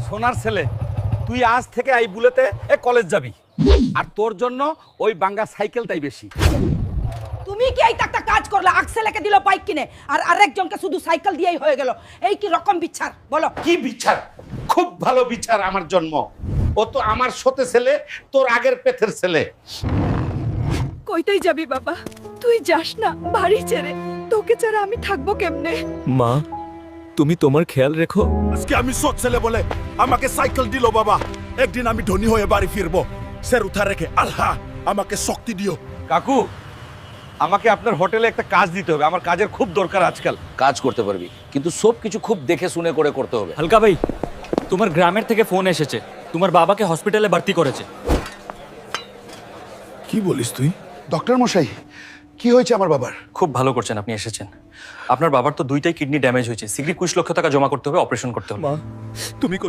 সোনার ছেলে, তুই আজ থেকে এই বুলেতে কলেজ যাবি, আর তোর জন্য ওই বাঙ্গা সাইকেলটাই বেশি। তুমি কি এই একটা কাজ করলে? আকসেলেকে দিল বাইক কিনে, আর আরেকজনকে শুধু সাইকেল দিয়েই হয়ে গেল। এই কি রকম বিচার বলো? কি বিচার? খুব ভালো বিচার। আমার জন্ম, ও তো আমার সতে ছেলে, তোর আগের পেটের ছেলে। কইতেই যাবি বাবা? তুই যাস না বাড়ি ছেড়ে। তোকে ছাড়া আমি থাকবো কেমনে? মা, তুমি তোমার খেয়াল রেখো। আজকে আমি সৎ ছেলে বলে আমাকে সাইকেল দিল বাবা। একদিন আমি ধনী হয়ে বাড়ি ফিরবো। স্যার উঠা রেখে আল্লাহ আমাকে শক্তি দিও। কাকু, আমাকে আপনার হোটেলে একটা কাজ দিতে হবে, আমার কাজের খুব দরকার আজকাল। কাজ করতে পারবি, কিন্তু সব কিছু খুব দেখে শুনে করে করতে হবে। হালকা ভাই, তোমার গ্রামের থেকে ফোন এসেছে, তোমার বাবাকে হসপিটালে ভর্তি করেছে। কি বলিস তুই? ডক্টর মশাই, কি হয়েছে আমার বাবার? খুব ভালো করছেন আপনি এসেছেন। আপনার বাবার তো দুইটাই কিডনি ড্যামেজ হয়েছে, শীঘ্রই 20 লক্ষ টাকা জমা করতে হবে, অপারেশন করতে হবে। তুমি